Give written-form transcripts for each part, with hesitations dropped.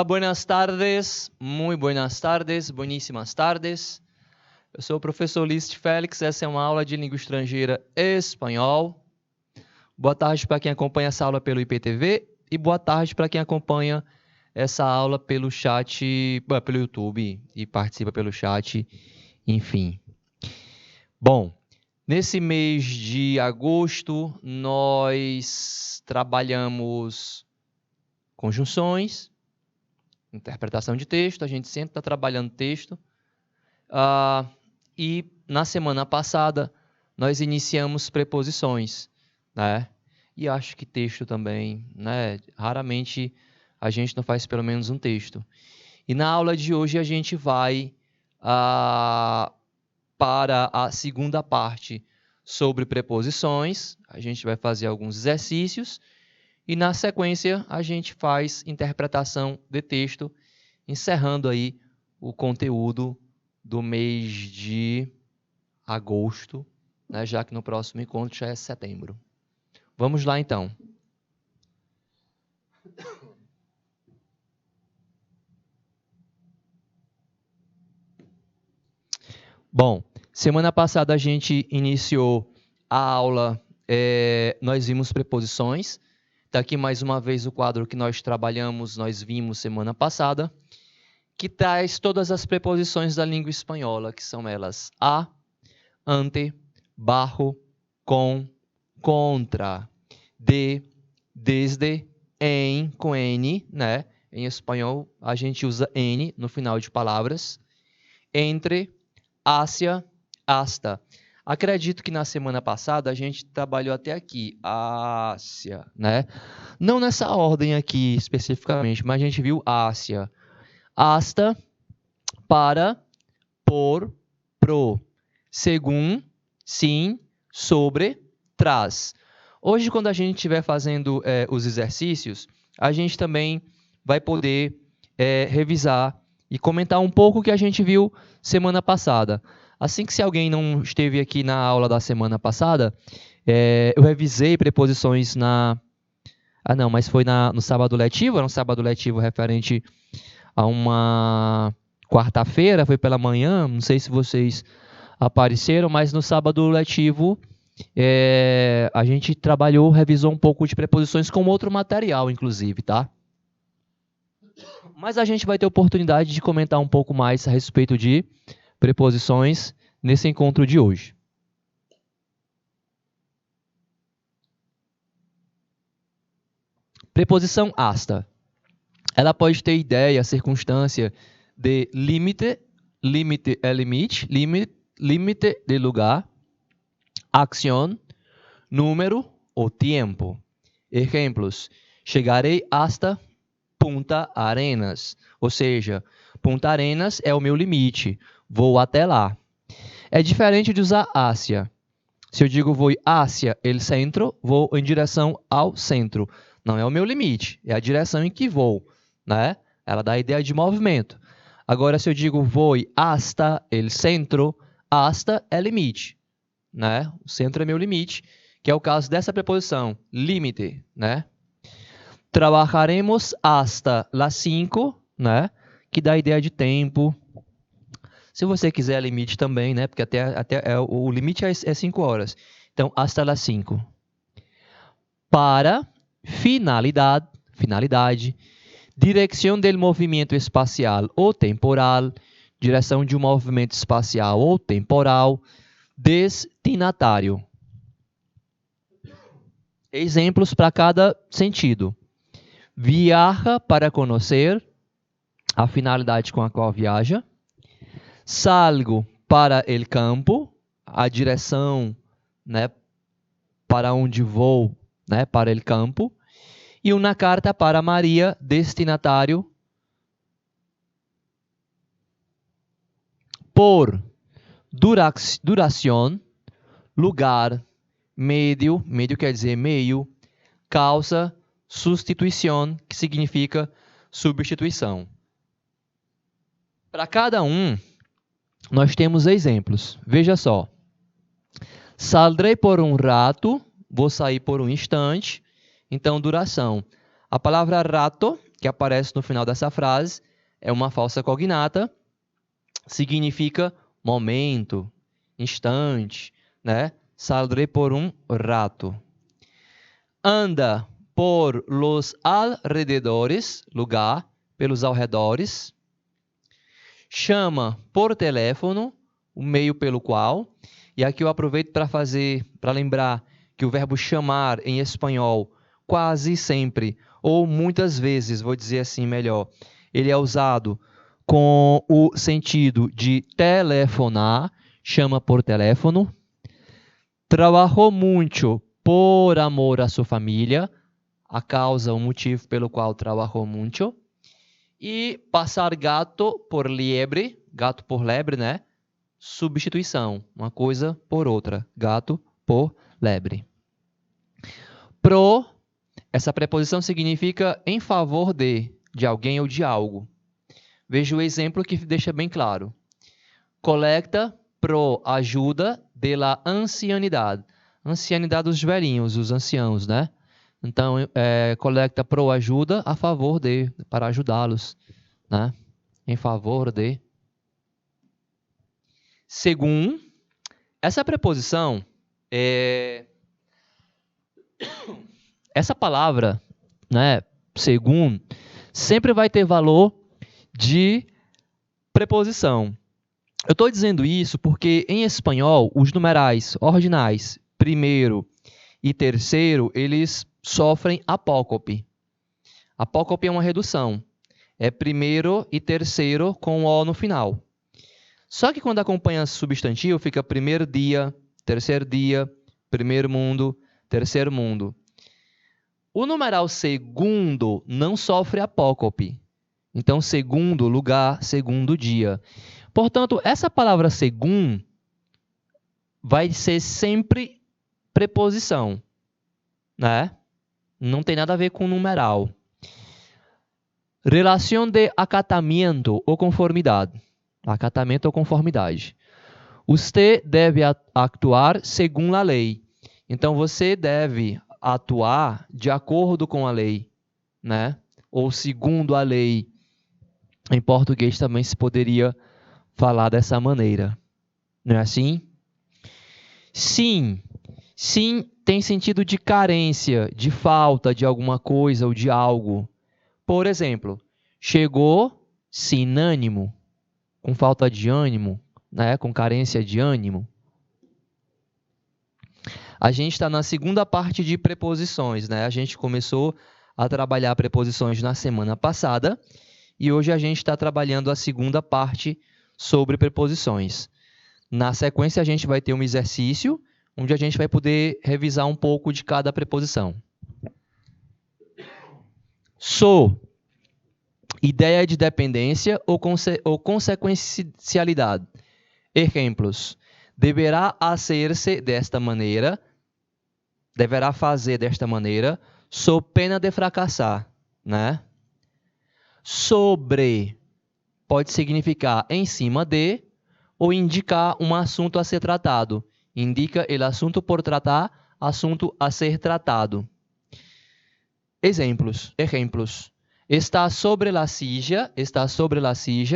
Hola, buenas tardes, muy buenas tardes, bueníssimas tardes. Eu sou o professor Lício Félix, essa é uma aula de língua estrangeira espanhol. Boa tarde para quem acompanha essa aula pelo IPTV e boa tarde para quem acompanha essa aula pelo chat, pelo YouTube e participa pelo chat, enfim. Bom, nesse mês de agosto nós trabalhamos conjunções, interpretação de texto, a gente sempre está trabalhando texto. E na semana passada nós iniciamos preposições, né? E acho que texto também, né? Raramente a gente não faz pelo menos um texto. E na aula de hoje a gente vai para a segunda parte sobre preposições. A gente vai fazer alguns exercícios e na sequência a gente faz interpretação de texto, encerrando aí o conteúdo do mês de agosto, né, já que no próximo encontro já é setembro. Vamos lá, então. Bom, semana passada a gente iniciou a aula, nós vimos preposições. Está aqui mais uma vez o quadro que nós trabalhamos, nós vimos semana passada, que traz todas as preposições da língua espanhola, que são elas a, ante, bajo, com, contra, de, desde, em, com N, né? Em espanhol, a gente usa N no final de palavras. Entre, hacia, hasta. Acredito que na semana passada a gente trabalhou até aqui, hacia, né? Não nessa ordem aqui especificamente, mas a gente viu hacia. Hasta, para, por, pro, según, sim, sobre, tras. Hoje, quando a gente estiver fazendo os exercícios, a gente também vai poder revisar e comentar um pouco o que a gente viu semana passada. Assim que se alguém não esteve aqui na aula da semana passada, eu revisei preposições mas foi no sábado letivo, era um sábado letivo referente a uma quarta-feira, foi pela manhã, não sei se vocês apareceram, mas no sábado letivo a gente revisou um pouco de preposições com outro material, inclusive, tá? Mas a gente vai ter oportunidade de comentar um pouco mais a respeito de preposições nesse encontro de hoje. Preposição hasta. Ela pode ter ideia, circunstância de límite, límite é limite, límite de lugar, acción, número ou tempo. Exemplos: chegarei hasta Punta Arenas, ou seja, Punta Arenas é o meu limite, vou até lá. É diferente de usar hacia. Se eu digo vou hacia el centro, vou em direção ao centro. Não é o meu limite, é a direção em que vou, né? Ela dá a ideia de movimento. Agora, se eu digo vou hasta el centro, hasta é limite, né? O centro é meu limite, que é o caso dessa preposição, límite, né? Trabajaremos hasta las 5, né? Que dá a ideia de tempo. Se você quiser limite também, né? Porque o limite é 5 horas. Então, hasta las 5. Para, finalidade, direção del movimento espacial ou temporal, direção de um movimento espacial ou temporal, destinatário. Exemplos para cada sentido. Viaja para conhecer, a finalidade com a qual viaja. Salgo para el campo, a direção, né, para onde vou, né, para el campo. E uma carta para Maria, destinatário. Por, duração, lugar, meio quer dizer meio, causa, substituição, que significa substituição. Para cada um, nós temos exemplos. Veja só. Saldrei por um rato, vou sair por um instante. Então, duração. A palavra rato que aparece no final dessa frase é uma falsa cognata, significa momento, instante, né? Saldré por um rato. Anda por los alrededores, lugar, pelos alredores. Chama por teléfono, o meio pelo qual. E aqui eu aproveito para lembrar que o verbo chamar em espanhol quase sempre, ou muitas vezes, vou dizer assim melhor, ele é usado com o sentido de telefonar, chama por teléfono. Trabajó mucho por amor a sua família, a causa, o motivo pelo qual trabajó mucho. E passar gato por liebre, gato por lebre, né? Substituição, uma coisa por outra, gato por lebre. Pro, essa preposição significa em favor de alguém ou de algo. Veja o exemplo que deixa bem claro. Colecta pro ajuda de la ancianidade. Ancianidade dos velhinhos, os anciãos, né? Então, colecta pro ajuda a favor de, para ajudá-los, né? Em favor de. Según, essa preposição, essa palavra, né? Según, sempre vai ter valor de preposição. Eu estou dizendo isso porque em espanhol, os numerais ordinais, primeiro e terceiro, eles sofrem apócope. Apócope é uma redução. É primeiro e terceiro com o no final. Só que quando acompanha substantivo, fica primeiro dia, primeiro mundo, terceiro mundo. O numeral segundo não sofre apócope. Então, segundo lugar, segundo dia. Portanto, essa palavra según vai ser sempre preposição, né? Não tem nada a ver com numeral. Relação de acatamento ou conformidade. Acatamento ou conformidade. Você deve actuar segundo a lei. Então, você deve atuar de acordo com a lei, né? Ou segundo a lei. Em português também se poderia falar dessa maneira. Não é assim? Sim. Sim tem sentido de carência, de falta de alguma coisa ou de algo. Por exemplo, chegou sem ânimo, com falta de ânimo, né? Com carência de ânimo. A gente está na segunda parte de preposições, né? A gente começou a trabalhar preposições na semana passada e hoje a gente está trabalhando a segunda parte sobre preposições. Na sequência, a gente vai ter um exercício onde a gente vai poder revisar um pouco de cada preposição. Sou. Ideia de dependência ou consequencialidade. Exemplos. Deverá hacer-se desta maneira. Deverá fazer desta maneira. Sob pena de fracassar, né? Sobre pode significar em cima de ou indicar um assunto a ser tratado. Indica o assunto por tratar, assunto a ser tratado. Exemplos. Está sobre la silla,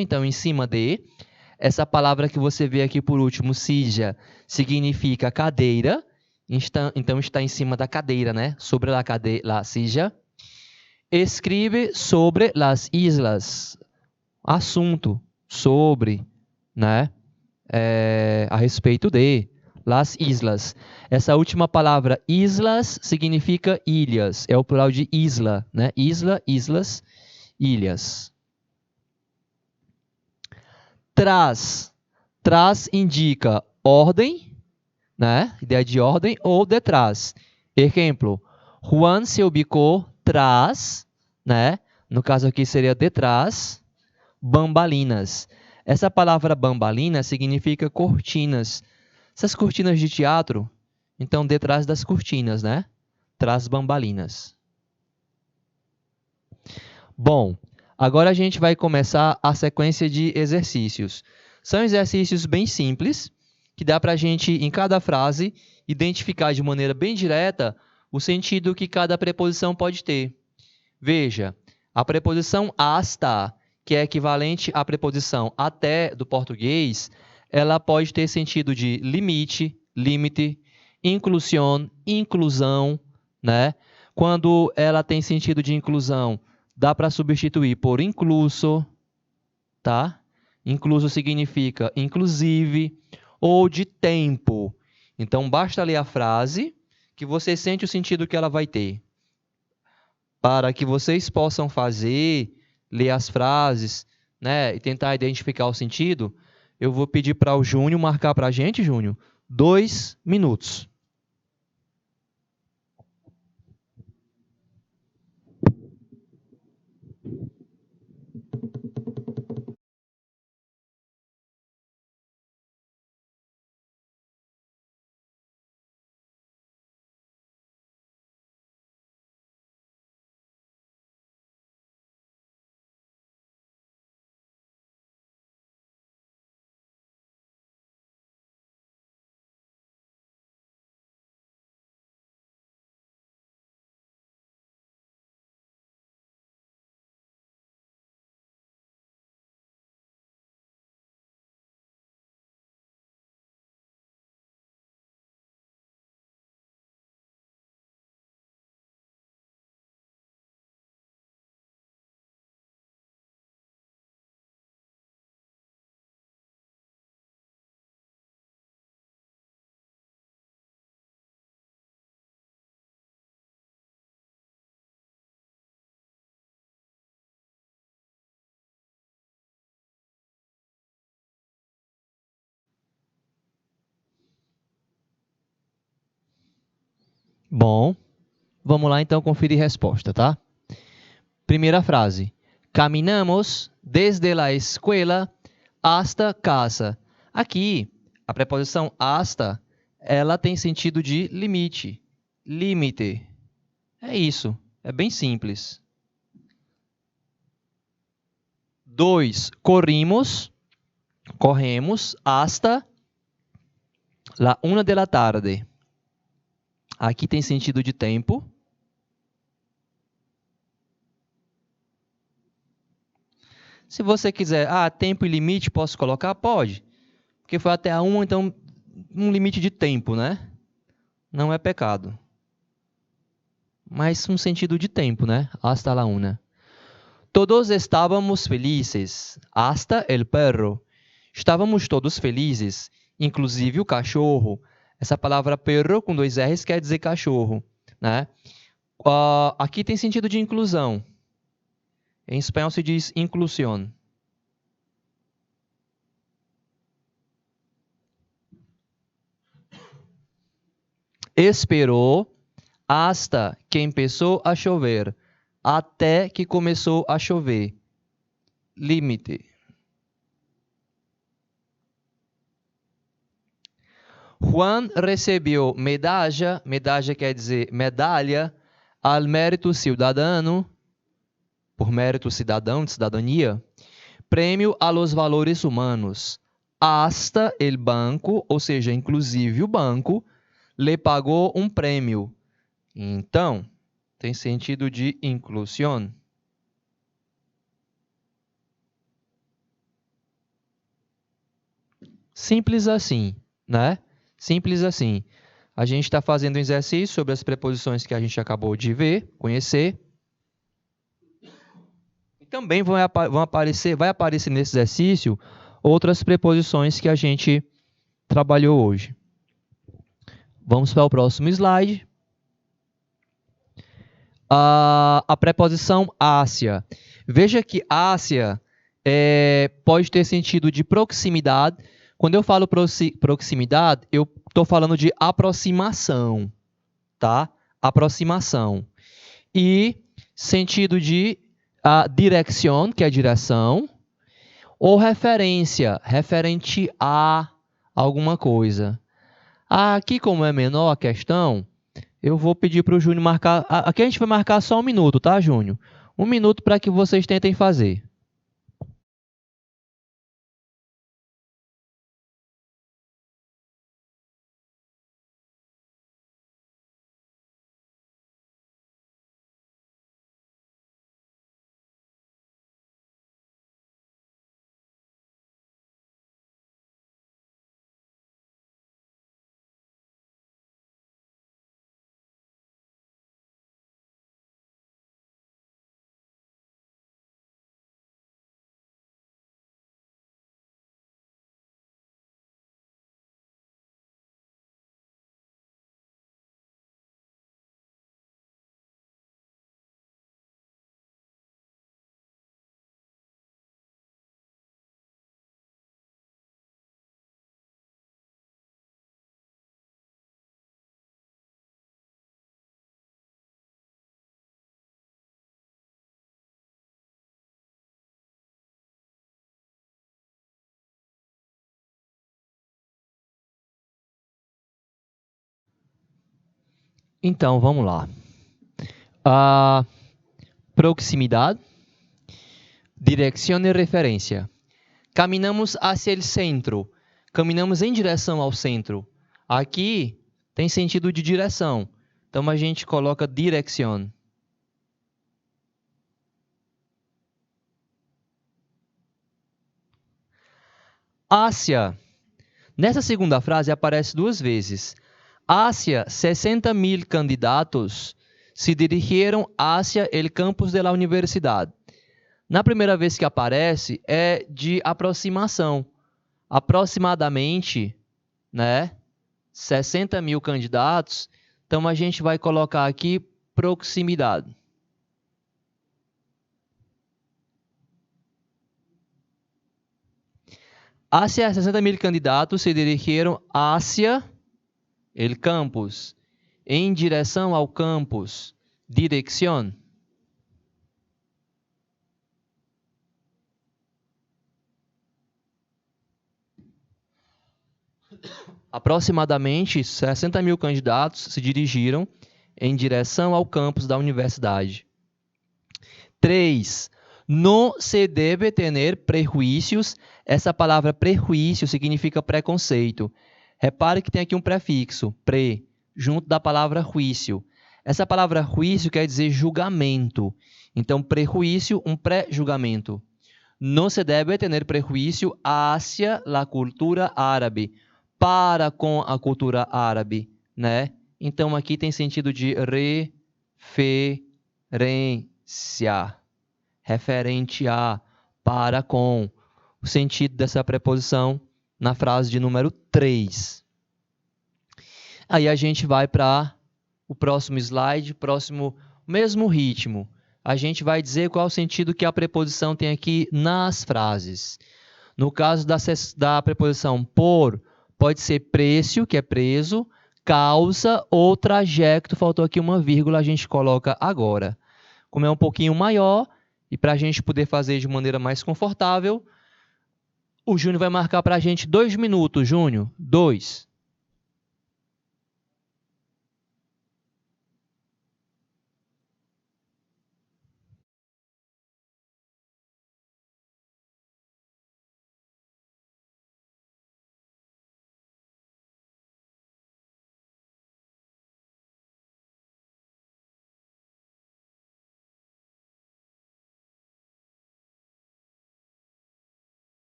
então em cima de. Essa palavra que você vê aqui por último, silla, significa cadeira. Então está em cima da cadeira, né? Sobre la silla. Escreve sobre las islas. Assunto sobre, né? A respeito de las islas. Essa última palavra, islas, significa ilhas. É o plural de isla, né? Isla, islas, ilhas. Traz. Traz indica ordem, né? Ideia de ordem ou detrás. Exemplo, Juan se ubicou tras, né? No caso aqui seria detrás, bambalinas. Essa palavra bambalina significa cortinas. Essas cortinas de teatro, então detrás das cortinas, né? Traz bambalinas. Bom, agora a gente vai começar a sequência de exercícios. São exercícios bem simples, que dá para a gente, em cada frase, identificar de maneira bem direta o sentido que cada preposição pode ter. Veja, A preposição hasta, que é equivalente à preposição até do português, ela pode ter sentido de limite, limite, inclusão, inclusão, né? Quando ela tem sentido de inclusão, dá para substituir por incluso, tá? Incluso significa inclusive, ou de tempo. Então, basta ler a frase que você sente o sentido que ela vai ter. Para que vocês possam fazer, ler as frases, né, e tentar identificar o sentido, eu vou pedir para o Júnior marcar para a gente, Júnior, 2 minutos. Bom, vamos lá então conferir a resposta, tá? Primeira frase. Caminhamos desde la escuela hasta casa. Aqui, a preposição hasta, ela tem sentido de limite, limite. É isso, é bem simples. 2. Corremos hasta la 1 de la tarde. Aqui tem sentido de tempo. Se você quiser, tempo e limite, posso colocar? Pode. Porque foi até a 1, então um limite de tempo, né? Não é pecado. Mas um sentido de tempo, né? Hasta la 1. Todos estávamos felizes. Hasta el perro. Estávamos todos felizes, inclusive o cachorro. Essa palavra perro com 2 R's quer dizer cachorro, né? Aqui tem sentido de inclusão. Em espanhol se diz inclusión. Esperou hasta que empezó a chover. Até que começou a chover. Limite. Juan recebeu medalla, medalla quer dizer medalha, al mérito cidadano, por mérito cidadão, de cidadania, prêmio a los valores humanos. Hasta el banco, ou seja, inclusive o banco, lhe pagou um prêmio. Então, tem sentido de inclusão. Simples assim, né? Simples assim. A gente está fazendo um exercício sobre as preposições que a gente acabou de ver, conhecer. E também vai aparecer nesse exercício outras preposições que a gente trabalhou hoje. Vamos para o próximo slide. A preposição Ásia. Veja que Ásia pode ter sentido de proximidade. Quando eu falo proximidade, eu estou falando de aproximação, tá? Aproximação. E sentido de direção, que é direção, ou referência, referente a alguma coisa. Aqui, como é menor a questão, eu vou pedir para o Júnior marcar. Aqui a gente vai marcar só 1 minuto, tá, Júnior? 1 minuto para que vocês tentem fazer. Então, vamos lá. A proximidade, direção e referência. Caminhamos hacia o centro. Caminhamos em direção ao centro. Aqui tem sentido de direção. Então, a gente coloca direção. Hacia. Nessa segunda frase aparece 2 vezes. Hacia 60.000 candidatos se dirigiram hacia el campus de la universidade. Na primeira vez que aparece, é de aproximação. Aproximadamente, né? 60.000 candidatos. Então, a gente vai colocar aqui proximidade. Hacia 60.000 candidatos se dirigiram hacia el campus. Em direção ao campus. Direção. Aproximadamente 60.000 candidatos se dirigiram em direção ao campus da universidade. 3. Não se deve ter prejuízos. Essa palavra prejuízo significa preconceito. Repare que tem aqui um prefixo, pre, junto da palavra juízo. Essa palavra juízo quer dizer julgamento. Então, prejuízo, um pré-julgamento. Não se deve ter prejuízo hacia la cultura árabe. Para com a cultura árabe, né? Então, aqui tem sentido de referência. Referente a, para com. O sentido dessa preposição na frase de número 3. Aí a gente vai para o próximo slide, mesmo ritmo. A gente vai dizer qual é o sentido que a preposição tem aqui nas frases. No caso da preposição por, pode ser preço, que é preso, causa ou trajeto. Faltou aqui uma vírgula, a gente coloca agora. Como é um pouquinho maior, e para a gente poder fazer de maneira mais confortável, o Júnior vai marcar para a gente 2 minutos, Júnior. 2.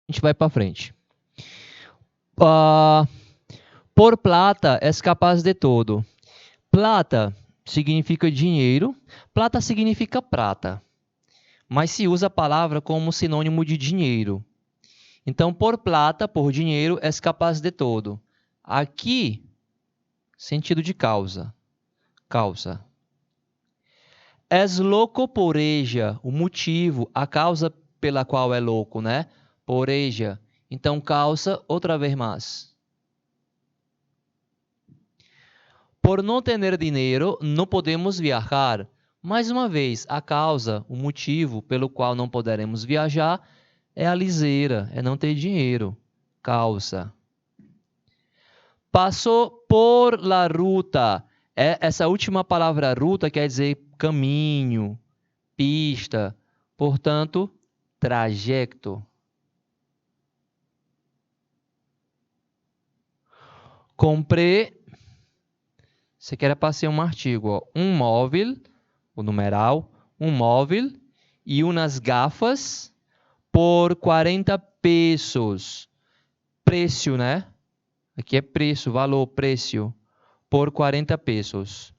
A gente vai para frente. Por plata és capaz de todo. Plata significa dinheiro. Plata significa prata. Mas se usa a palavra como sinônimo de dinheiro. Então, por plata, por dinheiro, és capaz de todo. Aqui, sentido de causa. Causa. És louco por ella, o motivo, a causa pela qual é louco, né? Por ella. Então, causa, outra vez mais. Por não ter dinheiro, não podemos viajar. Mais uma vez, a causa, o motivo pelo qual não poderemos viajar é a liseira, é não ter dinheiro. Causa. Passou por la ruta. Essa última palavra ruta quer dizer caminho, pista. Portanto, trajeto. Comprei. Você quer passar um artigo, ó, um móvel, o numeral, um móvel e umas gafas por 40 pesos. preço, né? Aqui é preço, valor, preço, por 40 pesos.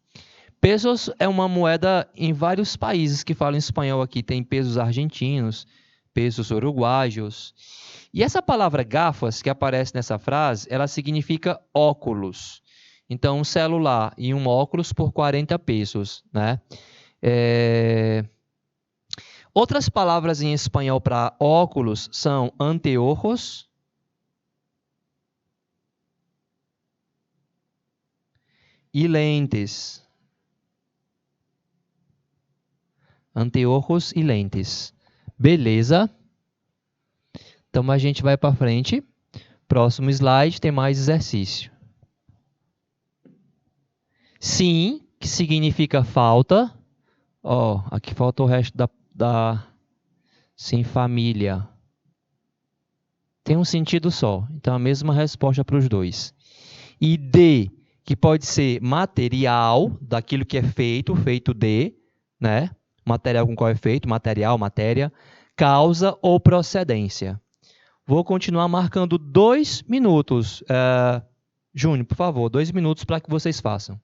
Pesos é uma moeda em vários países que falam espanhol aqui. Tem pesos argentinos, pesos uruguaios. E essa palavra gafas que aparece nessa frase, ela significa óculos. Então, um celular e um óculos por 40 pesos, né? Outras palavras em espanhol para óculos são anteojos e lentes. Anteojos e lentes. Beleza? Então a gente vai para frente. Próximo slide tem mais exercício. Sim, que significa falta. Ó, aqui falta o resto da sem família. Tem um sentido só. Então a mesma resposta para os dois. E de, que pode ser material, daquilo que é feito, feito de, né? Material com qual é feito, material, matéria, causa ou procedência. Vou continuar marcando 2 minutos. Júnior, por favor, 2 minutos para que vocês façam.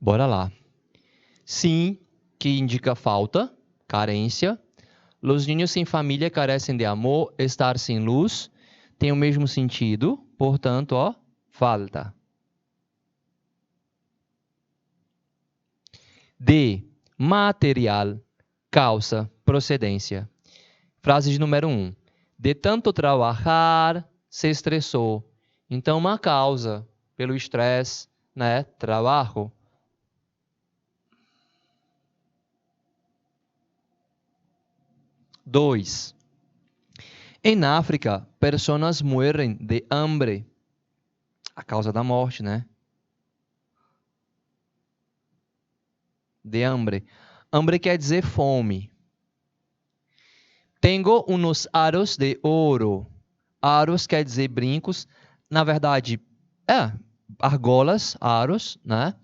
Bora lá. Sim, que indica falta, carência. Los niños sem família carecem de amor, estar sem luz. Tem o mesmo sentido, portanto, ó, falta. D, material, causa, procedência. Frase de número 1. De tanto trabalhar, se estressou. Então, uma causa pelo estresse, né? Trabalho. Dois. Em África, pessoas morrem de hambre. A causa da morte, né? De hambre. Hambre quer dizer fome. Tenho unos aros de ouro. Aros quer dizer brincos. Na verdade, argolas, aros, né?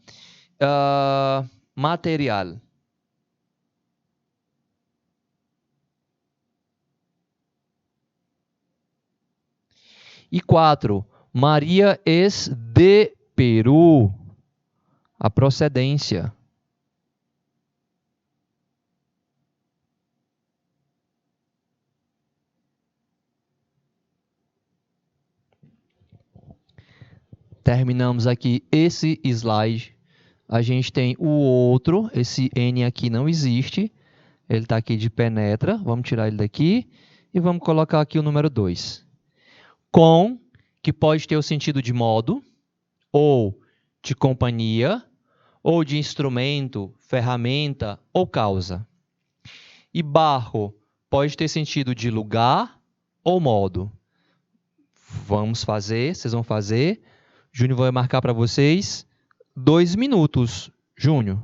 Material. E 4. Maria es de Peru. A procedência. Terminamos aqui esse slide. A gente tem o outro, esse N aqui não existe. Ele está aqui de penetra. Vamos tirar ele daqui e vamos colocar aqui o número 2. Com, que pode ter o sentido de modo, ou de companhia, ou de instrumento, ferramenta ou causa. E barro pode ter sentido de lugar ou modo. Vamos fazer, vocês vão fazer. Júnior vai marcar para vocês 2 minutos. Júnior.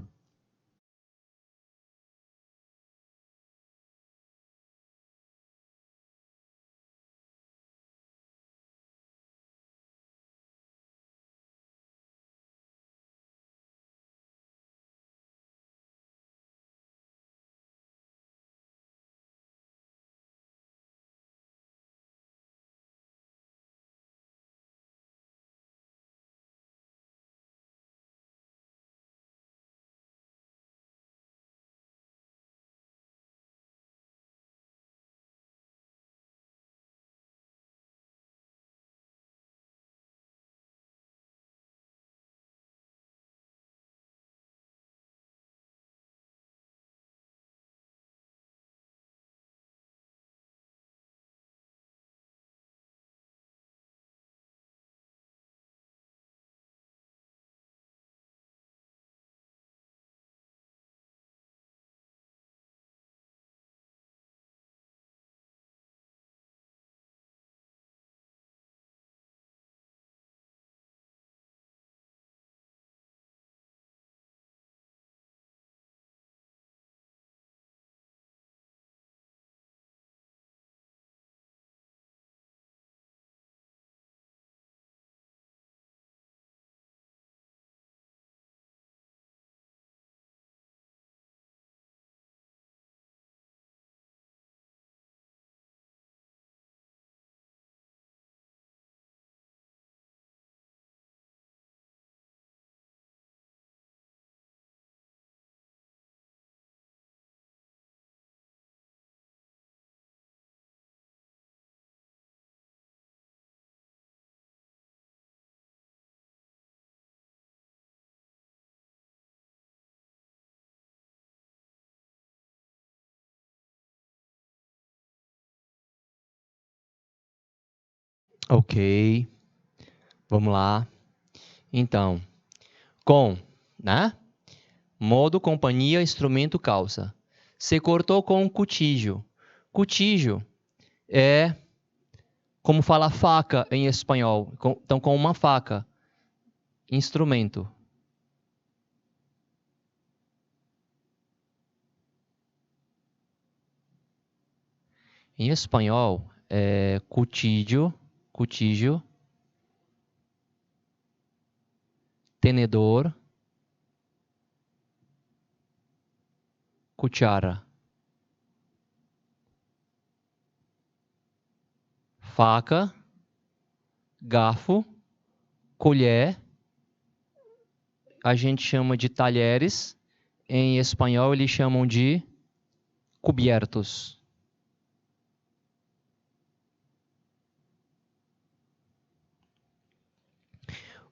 Ok. Vamos lá. Então, com, né? Modo, companhia, instrumento, causa. Se cortou com um cuchillo. Cuchillo é como fala faca em espanhol. Então, com uma faca. Instrumento. Em espanhol, é cuchillo, tenedor, cuchara. Faca, garfo, colher, a gente chama de talheres. Em espanhol, eles chamam de cubiertos.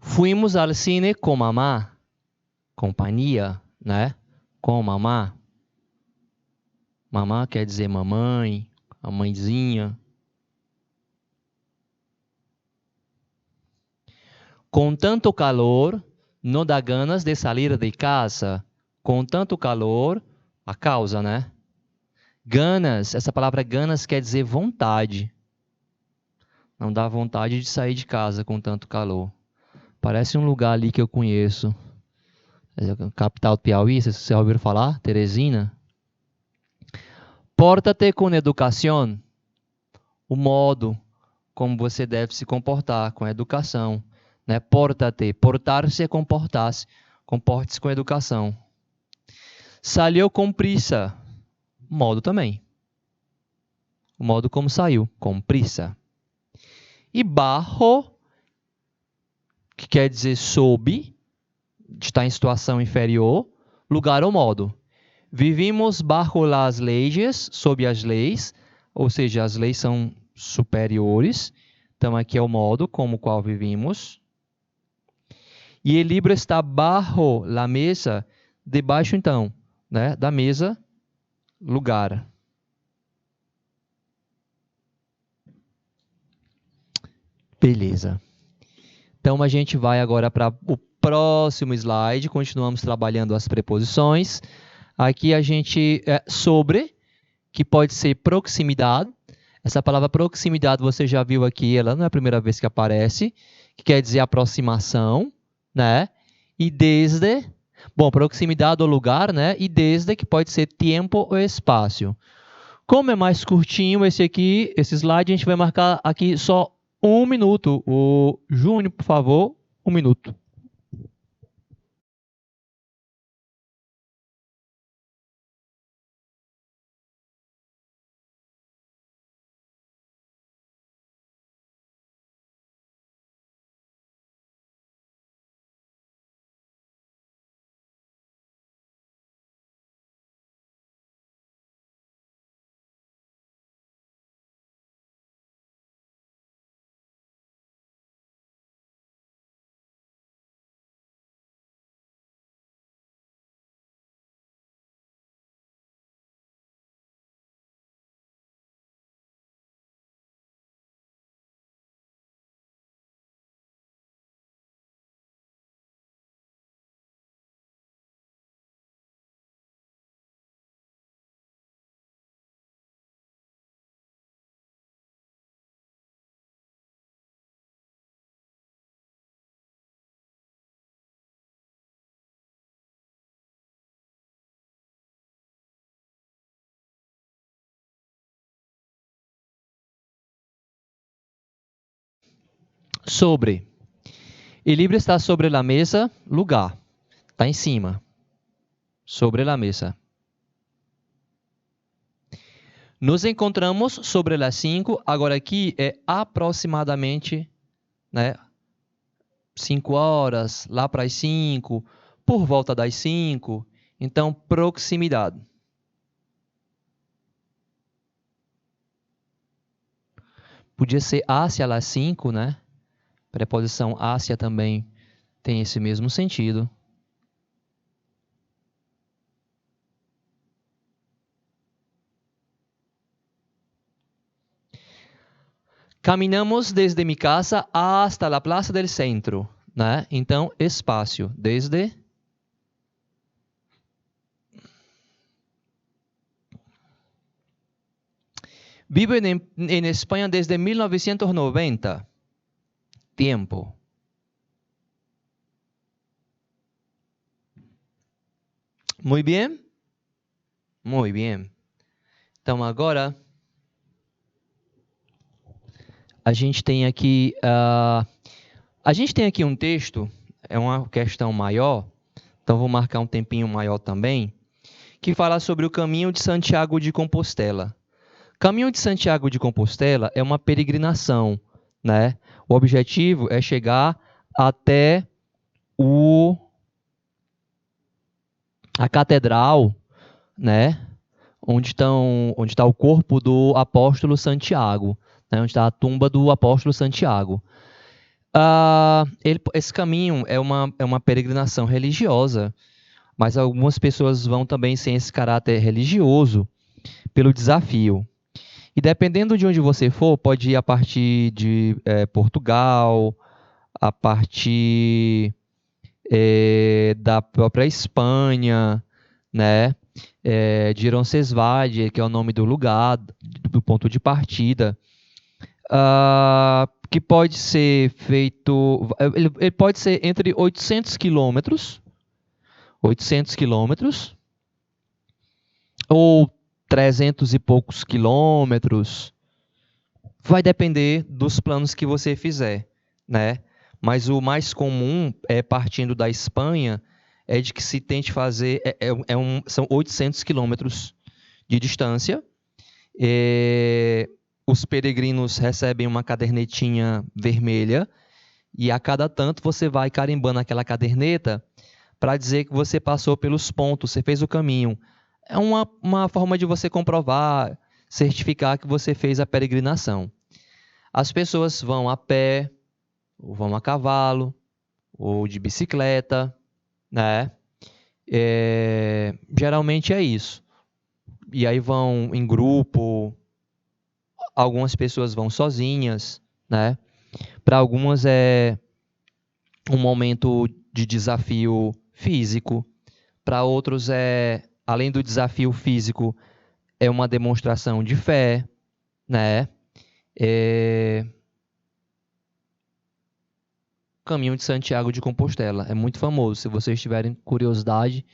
Fuimos ao cine com mamá. Companhia, né? Com mamá. Mamá quer dizer mamãe, a mãezinha. Com tanto calor, não dá ganas de sair de casa. Com tanto calor, a causa, né? Ganas, essa palavra ganas quer dizer vontade. Não dá vontade de sair de casa com tanto calor. Parece um lugar ali que eu conheço. Capital do Piauí, vocês já ouviram falar? Teresina. Porta-te com educação. O modo como você deve se comportar com educação. Né? Porta-te. Portar-se é comportar-se. Comporte-se com educação. Saiu com pressa. Modo também. O modo como saiu. Com pressa. E barro, que quer dizer sob, de estar em situação inferior, lugar ou modo. Vivimos bajo las leyes, sob as leis, ou seja, as leis são superiores. Então, aqui é o modo como o qual vivimos. E o livro está bajo la mesa, debaixo então, né, da mesa, lugar. Beleza. Então a gente vai agora para o próximo slide, continuamos trabalhando as preposições. Aqui a gente sobre, que pode ser proximidade. Essa palavra proximidade você já viu aqui, ela não é a primeira vez que aparece, que quer dizer aproximação, né? E desde, bom, proximidade ou lugar, né? E desde, que pode ser tempo ou espaço. Como é mais curtinho esse slide, a gente vai marcar aqui só 1 minuto. O Júnior, por favor, 1 minuto. Sobre. O livro está sobre a mesa, lugar. Está em cima. Sobre a mesa. Nos encontramos sobre as 5. Agora aqui é aproximadamente, né, 5 horas, lá para as 5, por volta das 5. Então, proximidade. Podia ser hacia las 5, né? Preposição hacia também tem esse mesmo sentido. Caminhamos desde mi casa hasta la plaza del centro, né? Então, espaço, desde. Vivo em Espanha desde 1990. Tempo. Muy bien? Muy bien. Então, agora, a gente tem aqui um texto, é uma questão maior, então vou marcar um tempinho maior também, que fala sobre o caminho de Santiago de Compostela. Caminho de Santiago de Compostela é uma peregrinação, né? O objetivo é chegar até a catedral, né? Onde está o corpo do apóstolo Santiago, né? Onde está a tumba do apóstolo Santiago. Esse caminho é uma peregrinação religiosa, mas algumas pessoas vão também sem esse caráter religioso pelo desafio. E dependendo de onde você for, pode ir a partir de Portugal, a partir da própria Espanha, né? De Roncesvalles, que é o nome do lugar, do ponto de partida, que pode ser feito, ele pode ser entre 800 quilômetros, ou 300 e poucos quilômetros, vai depender dos planos que você fizer, né? Mas o mais comum, partindo da Espanha, é de que se tente fazer, são 800 quilômetros de distância. Os peregrinos recebem uma cadernetinha vermelha e a cada tanto você vai carimbando aquela caderneta para dizer que você passou pelos pontos, você fez o caminho. É uma forma de você comprovar, certificar que você fez a peregrinação. As pessoas vão a pé, ou vão a cavalo, ou de bicicleta, né? Geralmente é isso. E aí vão em grupo, algumas pessoas vão sozinhas, né? Para algumas é um momento de desafio físico, para outros além do desafio físico, é uma demonstração de fé, né? Caminho de Santiago de Compostela é muito famoso. Se vocês tiverem curiosidade,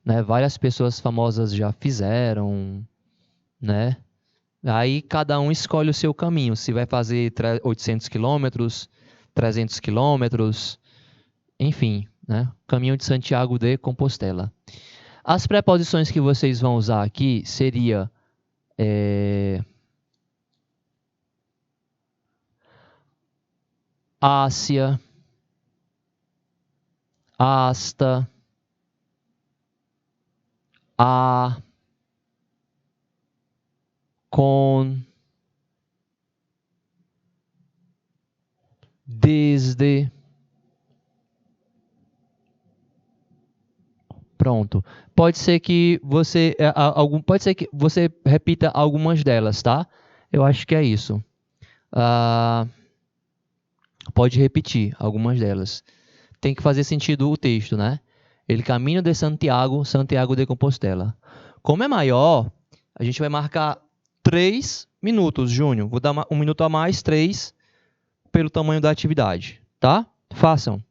né? Várias pessoas famosas já fizeram, né? Aí cada um escolhe o seu caminho. Se vai fazer 800 quilômetros, 300 quilômetros, enfim, né? Caminho de Santiago de Compostela. As preposições que vocês vão usar aqui seria Ásia, hasta, a, com, desde. Pronto. Pode ser que você repita algumas delas, tá? Eu acho que é isso. Ah, pode repetir algumas delas. Tem que fazer sentido o texto, né? Ele caminho de Santiago, Santiago de Compostela. Como é maior, a gente vai marcar 3 minutos, Júnior. Vou dar 1 minuto a mais, 3, pelo tamanho da atividade, tá? Façam.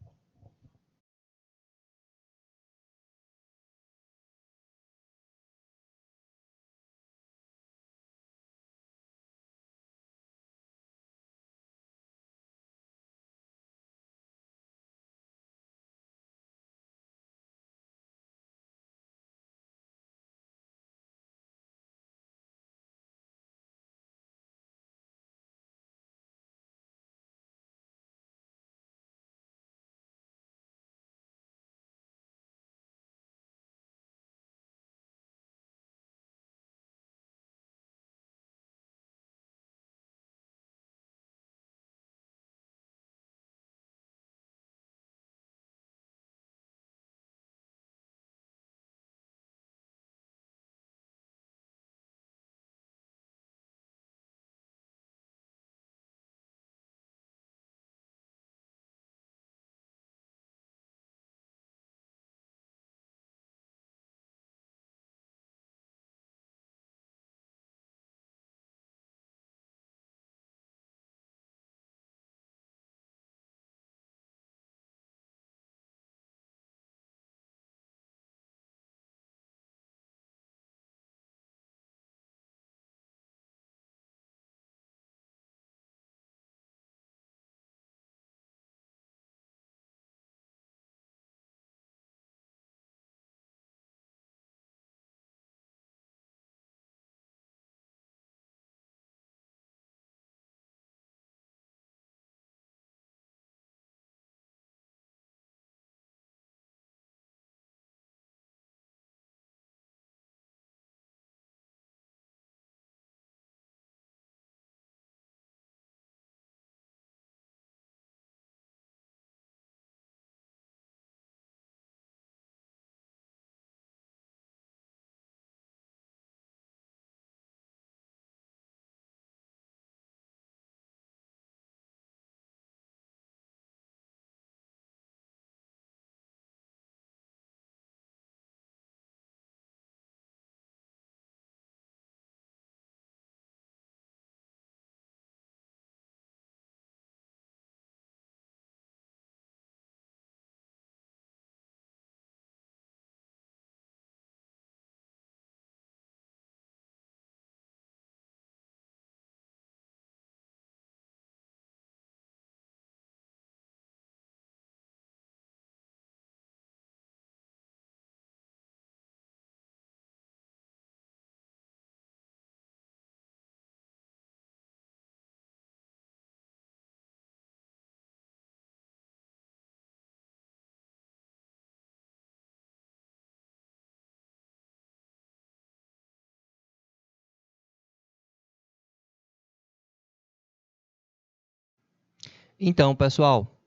Então, pessoal,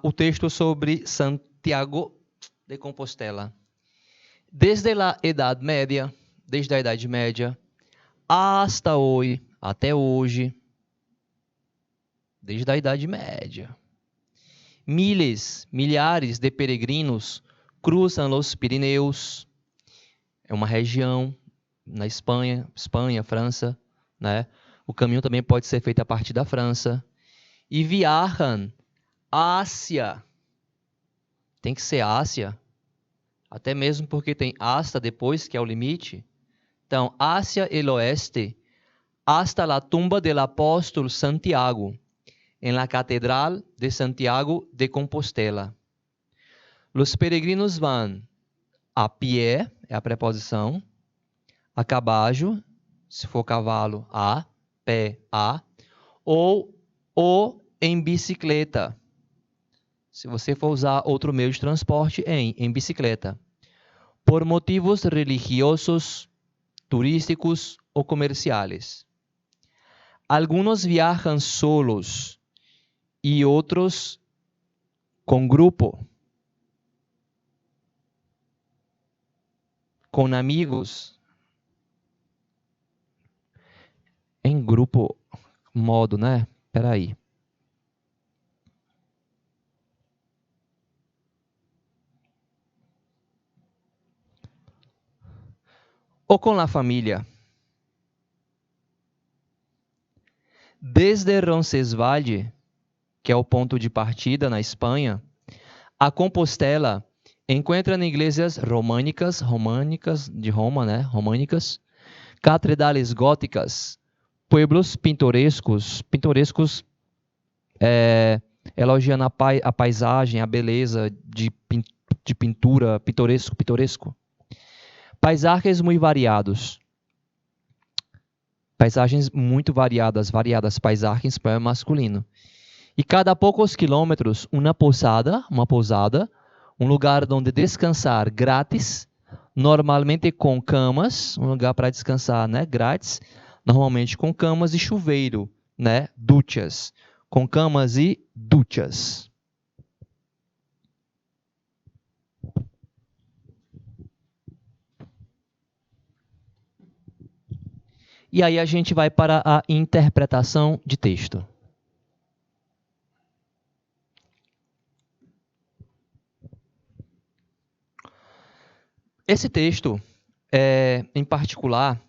o texto sobre Santiago de Compostela. Desde a Idade Média, até hoje, desde a Idade Média, milhares de peregrinos cruzam os Pirineus. É uma região na Espanha, França, né? O caminho também pode ser feito a partir da França. E viajam à Ásia. Tem que ser Ásia, até mesmo porque tem hasta depois, que é o limite. Então, Ásia e Oeste, hasta la tumba del apóstolo Santiago, en la Catedral de Santiago de Compostela. Os peregrinos vão a pé, é a preposição, a caballo, se for cavalo, a, pé, a, ou em bicicleta. Se você for usar outro meio de transporte, em bicicleta. Por motivos religiosos, turísticos ou comerciais. Algunos viajam solos e outros com grupo, com amigos, em grupo, modo, né? Peraí. Ou com a família. Desde Roncesvalles, que é o ponto de partida na Espanha, a Compostela encontra igrejas românicas de Roma, né? Românicas, catedrais góticas, pueblos pintorescos, elogiando a paisagem, a beleza de pintura, pitoresco. Paisagens muito variados. Paisagens muito variadas paisagens para o masculino. E cada poucos quilômetros, uma pousada, um lugar onde descansar grátis, normalmente com camas, um lugar para descansar, né, grátis, normalmente com camas e chuveiro, né, duchas, com camas e duchas. E aí a gente vai para a interpretação de texto. Esse texto, em particular,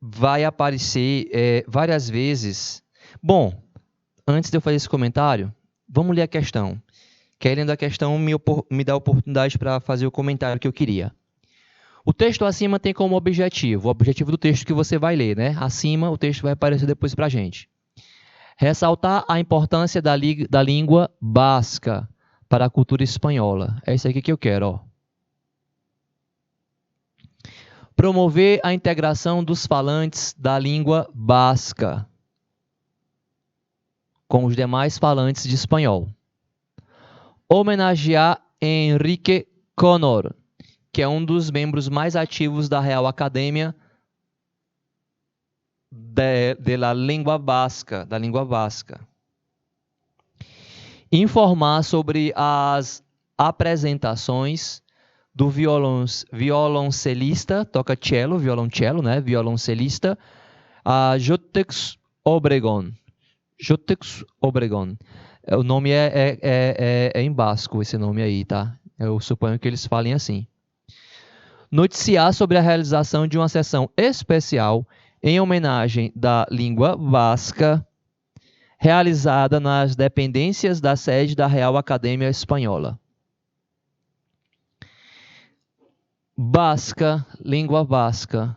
vai aparecer várias vezes. Bom, antes de eu fazer esse comentário, vamos ler a questão. Que lendo a questão me dá a oportunidade para fazer o comentário que eu queria. O texto acima tem como objetivo, o objetivo do texto que você vai ler, né? Acima, o texto vai aparecer depois para a gente. Ressaltar a importância da língua basca para a cultura espanhola. É isso aqui que eu quero, ó. Promover a integração dos falantes da língua basca com os demais falantes de espanhol. Homenagear Enrique Connor, que é um dos membros mais ativos da Real Academia da língua basca. Informar sobre as apresentações do violoncelista, toca violoncello, né? Violoncelista, Jotex Obregón. O nome é em basco, esse nome aí, tá? Eu suponho que eles falem assim. Noticiar sobre a realização de uma sessão especial em homenagem da língua basca, realizada nas dependências da sede da Real Academia Espanhola. Basca, língua basca.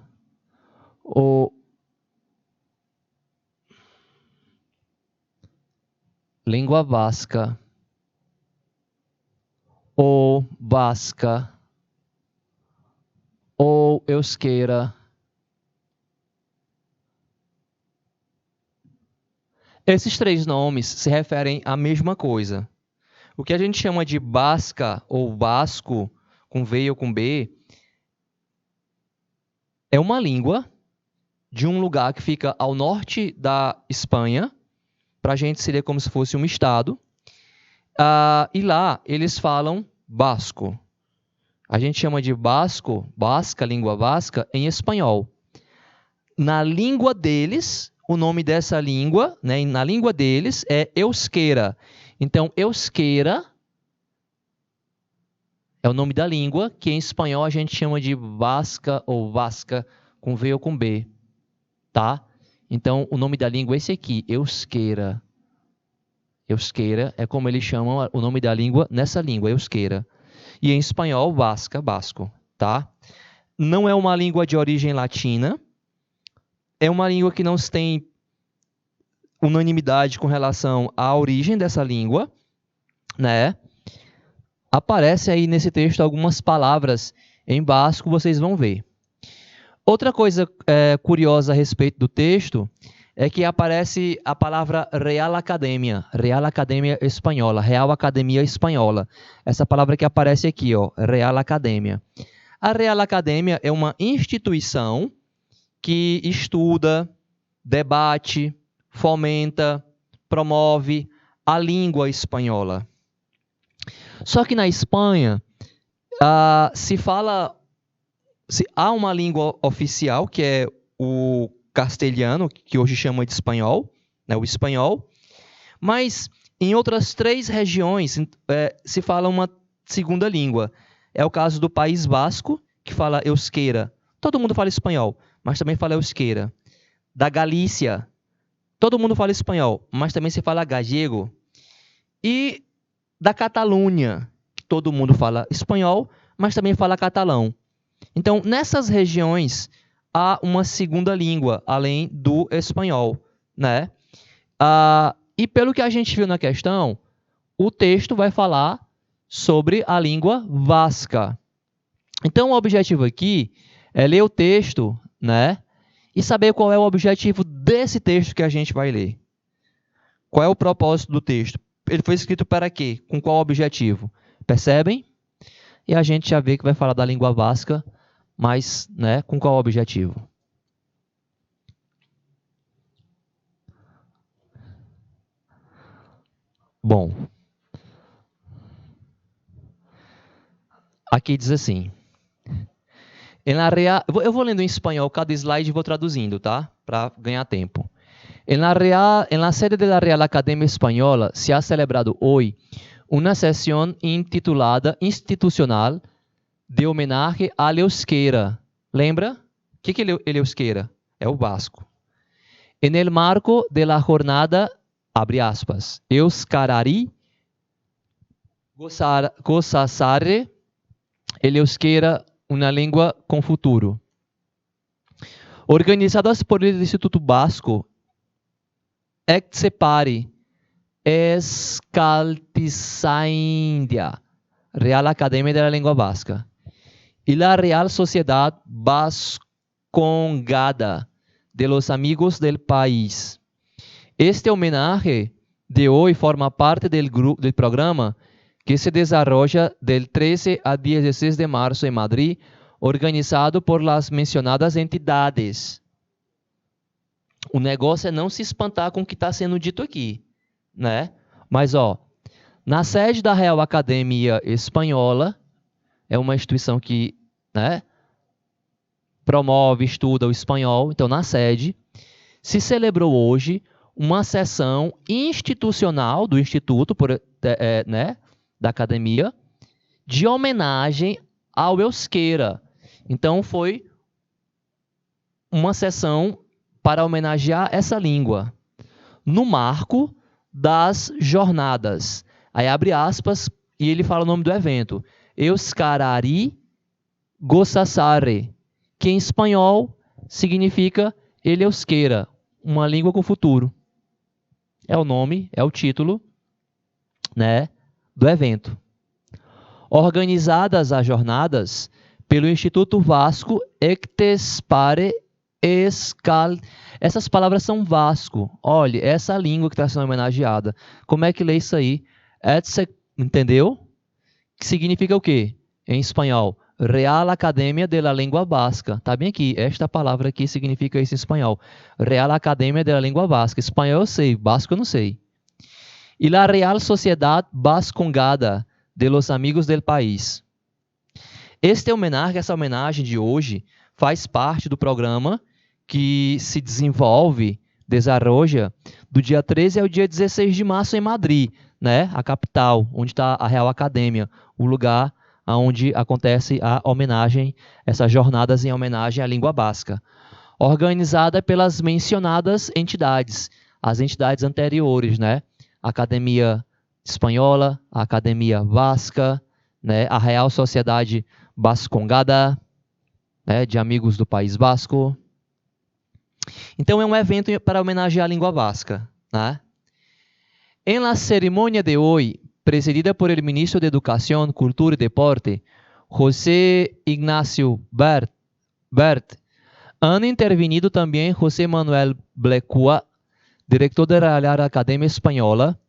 Língua basca. Ou basca. Ou euskera. Esses três nomes se referem à mesma coisa. O que a gente chama de basca ou basco, com V ou com B, é uma língua de um lugar que fica ao norte da Espanha. Para a gente seria como se fosse um estado. E lá eles falam basco. A gente chama de basco, basca, língua basca, em espanhol. Na língua deles, o nome dessa língua, né, na língua deles é euskera. Então, euskera é o nome da língua, que em espanhol a gente chama de vasca ou vasca, com V ou com B, tá? Então, o nome da língua é esse aqui, euskera. Euskera é como eles chamam o nome da língua nessa língua, euskera. E em espanhol, vasca, basco, tá? Não é uma língua de origem latina, é uma língua que não se tem unanimidade com relação à origem dessa língua, né? Aparece aí nesse texto algumas palavras em basco, vocês vão ver. Outra coisa curiosa a respeito do texto é que aparece a palavra Real Academia Espanhola, Real Academia Espanhola. Essa palavra que aparece aqui, ó, Real Academia. A Real Academia é uma instituição que estuda, debate, fomenta, promove a língua espanhola. Só que na Espanha há uma língua oficial, que é o castelhano, que hoje chama de espanhol, né, o espanhol, mas em outras 3 regiões se fala uma segunda língua. É o caso do País Basco, que fala euskera. Todo mundo fala espanhol, mas também fala euskera. Da Galícia, todo mundo fala espanhol, mas também se fala gallego. E da Catalunha, que todo mundo fala espanhol, mas também fala catalão. Então, nessas regiões, há uma segunda língua, além do espanhol, né? E pelo que a gente viu na questão, o texto vai falar sobre a língua vasca. Então, o objetivo aqui é ler o texto, né? E saber qual é o objetivo desse texto que a gente vai ler. Qual é o propósito do texto? Ele foi escrito para quê? Com qual objetivo? Percebem? E a gente já vê que vai falar da língua vasca, mas, né, com qual objetivo? Bom, aqui diz assim. Eu vou lendo em espanhol cada slide e vou traduzindo, tá? Para ganhar tempo. En la sede de la Real Academia Española se ha celebrado hoy una sesión institucional de homenaje al euskera. Lembra? O que é el euskera? É o basco. En el marco de la jornada, abre aspas, Euskarari Gozasare, el euskera, una lengua con futuro. Organizadas por el Instituto Basco, Excepare, Escaltisaindia, Real Academia de la Lengua Vasca, y la Real Sociedad Vascongada de los Amigos del País. Este homenaje de hoy forma parte del programa que se desarrolla del 13 a 16 de marzo en Madrid, organizado por las mencionadas entidades. O negócio é não se espantar com o que está sendo dito aqui, né? Mas, na sede da Real Academia Espanhola, é uma instituição que, né, promove, estuda o espanhol. Então, na sede, se celebrou hoje uma sessão institucional do Instituto, né, da Academia, de homenagem ao euskera. Então, foi uma sessão para homenagear essa língua, no marco das jornadas. Aí abre aspas e ele fala o nome do evento. Euskarari Gozasare, que em espanhol significa el euskera, uma língua com futuro. É o nome, é o título, né, do evento. Organizadas as jornadas pelo Instituto Vasco Excepare Essas palavras são vasco. Olha, essa língua que está sendo homenageada. Como é que lê isso aí? Entendeu? Que significa o quê? Em espanhol, Real Academia de la Lengua Vasca. Tá bem aqui. Esta palavra aqui significa isso em espanhol. Real Academia de la Lengua Vasca. Espanhol eu sei, basco eu não sei. e la Real Sociedad Vascongada de los Amigos del País. Essa homenagem de hoje, faz parte do programa que se desarrolla do dia 13 ao dia 16 de março em Madrid, né? A capital, onde está a Real Academia, o lugar onde acontece a homenagem, essas jornadas em homenagem à língua basca, organizada pelas mencionadas entidades, as entidades anteriores, né? A Academia Espanhola, a Academia Basca, né? A Real Sociedade Vascongada, né? De Amigos do País Basco. Então é um evento para homenagear a língua basca, né? En la ceremonia de hoy, presidida por el ministro de Educación, Cultura y Deporte, José Ignacio Bert, han intervenido también José Manuel Blecua, diretor da Real Academia Espanhola,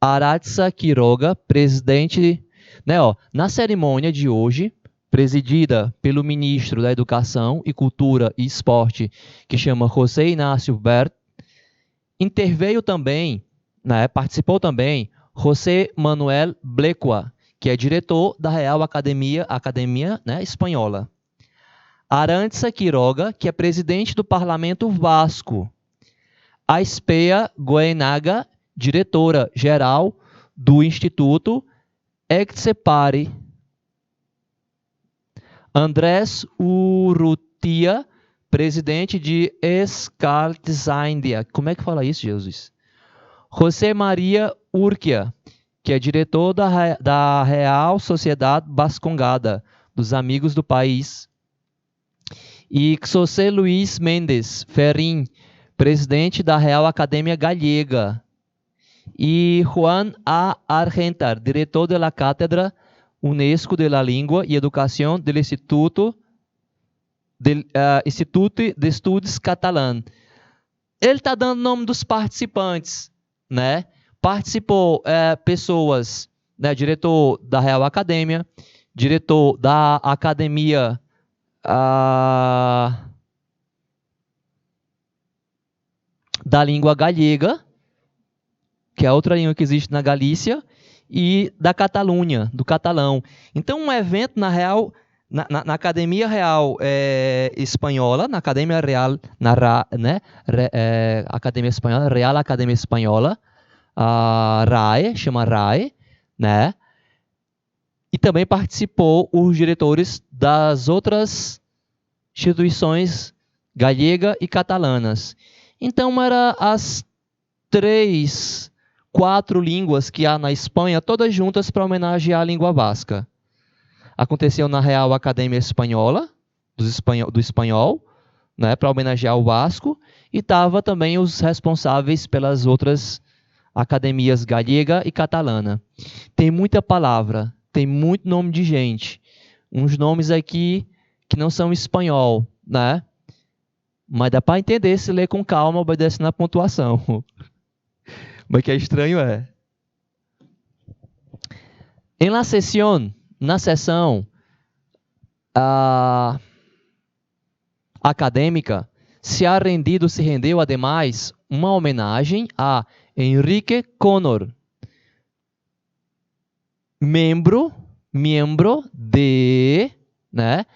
Arantxa Quiroga, presidente, né, na cerimônia de hoje, presidida pelo ministro da Educação e Cultura e Esporte, que chama José Ignacio Bert, interveio também, né, participou também José Manuel Blecua, que é diretor da Real Academia né, Espanhola. Arantxa Quiroga, que é presidente do Parlamento Vasco. Aspea Goenaga, diretora-geral do Instituto Excepare. Andrés Urrutia, presidente de Escaltzaindia. Como é que fala isso, Jesus? José Maria Urquia, que é diretor da Real Sociedade Vascongada, dos Amigos do País. E José Luís Mendes Ferrin, presidente da Real Academia Gallega. E Juan A. Argentar, diretor da Cátedra UNESCO de la Língua e Educação do Instituto de Estudos Catalã. Ele está dando o nome dos participantes, né? Participou pessoas, né? Diretor da Real Academia, diretor da Academia da Língua Gallega, que é outra língua que existe na Galícia, e da Catalunha, do catalão. Então, um evento na Academia Real Espanhola, na Academia Real, Academia Espanhola, Real Academia Espanhola, RAE, chama RAE, né? E também participou os diretores das outras instituições gallega e catalanas. Então, eram as 4 línguas que há na Espanha, todas juntas para homenagear a língua basca. Aconteceu na Real Academia Espanhola, do espanhol, né, para homenagear o basco, e estava também os responsáveis pelas outras academias gallega e catalana. Tem muita palavra, tem muito nome de gente, uns nomes aqui que não são espanhol, né? Mas dá para entender se ler com calma, obedecendo a pontuação. Mas que é estranho na sessão acadêmica, se rendeu, ademais, uma homenagem a Enrique Connor, membro de, né,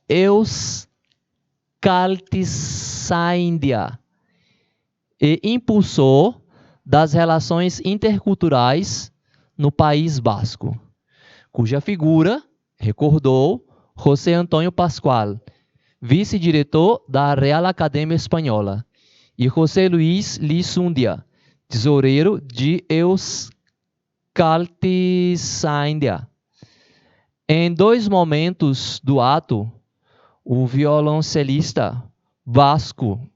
Escaltzaindia, e impulsor das relações interculturais no País Basco, cuja figura recordou José Antônio Pascual, vice-diretor da Real Academia Espanhola, e José Luís Lizundia, tesoureiro de Escaltzaindia. Em 2 momentos do ato, o violoncelista basco,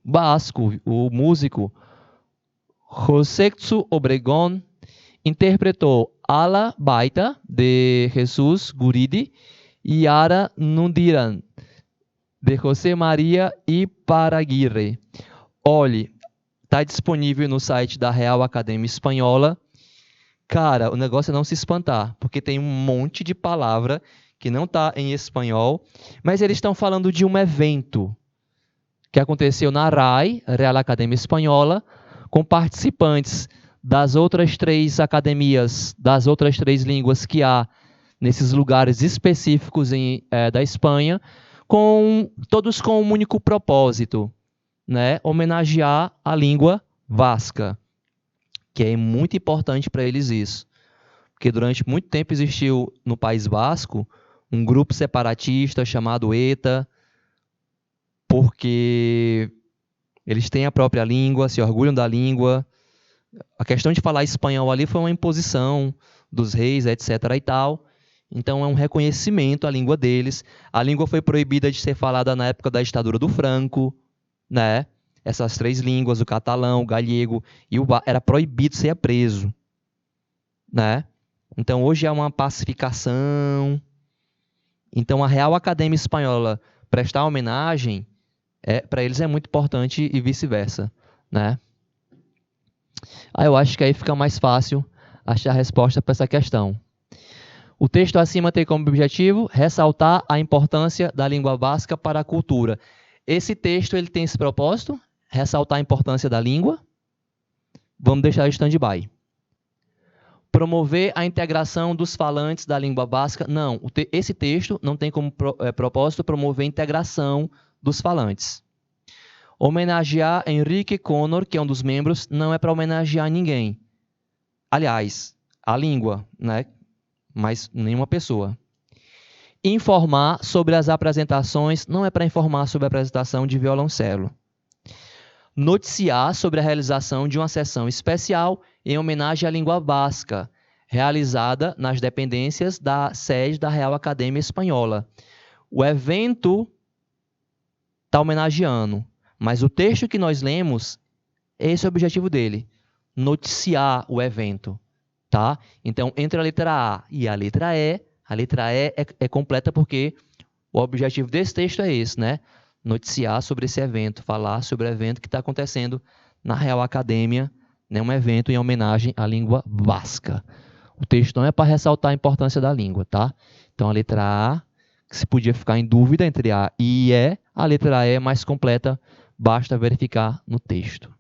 o músico Joséxu Obregón, interpretou Ala Baita, de Jesus Guridi, e Ara Nundiran, de José Maria Iparaguirre. Olhe, está disponível no site da Real Academia Espanhola. Cara, o negócio é não se espantar, porque tem um monte de palavra que não está em espanhol, mas eles estão falando de um evento que aconteceu na RAI, Real Academia Espanhola, com participantes das outras 3 academias, das outras 3 línguas que há nesses lugares específicos da Espanha, todos com um único propósito, né? Homenagear a língua vasca, que é muito importante para eles isso. Porque durante muito tempo existiu no País Basco um grupo separatista chamado ETA, porque eles têm a própria língua, se orgulham da língua. A questão de falar espanhol ali foi uma imposição dos reis, etc. e tal. Então é um reconhecimento à língua deles. A língua foi proibida de ser falada na época da ditadura do Franco, né? Essas 3 línguas, o catalão, o galego e o era proibido ser preso, né? Então hoje é uma pacificação. Então a Real Academia Espanhola prestar homenagem para eles é muito importante e vice-versa, né? Eu acho que aí fica mais fácil achar a resposta para essa questão. O texto acima tem como objetivo ressaltar a importância da língua basca para a cultura. Esse texto ele tem esse propósito, ressaltar a importância da língua. Vamos deixar em stand-by. Promover a integração dos falantes da língua basca. Não, esse texto não tem como propósito promover a integração dos falantes. Homenagear Henrique Connor, que é um dos membros, não é para homenagear ninguém. Aliás, a língua, né? Mas nenhuma pessoa. Informar sobre as apresentações, não é para informar sobre a apresentação de violoncelo. Noticiar sobre a realização de uma sessão especial em homenagem à língua basca, realizada nas dependências da sede da Real Academia Espanhola. O evento está homenageando, mas o texto que nós lemos, esse é o objetivo dele, noticiar o evento. Tá? Então, entre a letra A e a letra E é completa porque o objetivo desse texto é esse, né? Noticiar sobre esse evento, falar sobre o evento que está acontecendo na Real Academia, né? Um evento em homenagem à língua basca. O texto não é para ressaltar a importância da língua, tá? Então, a letra A, que se podia ficar em dúvida entre A e E, a letra E é mais completa, basta verificar no texto.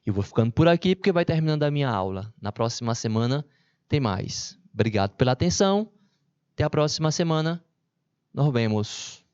Eu vou ficando por aqui porque vai terminando a minha aula. Na próxima semana tem mais. Obrigado pela atenção. Até a próxima semana. Nos vemos.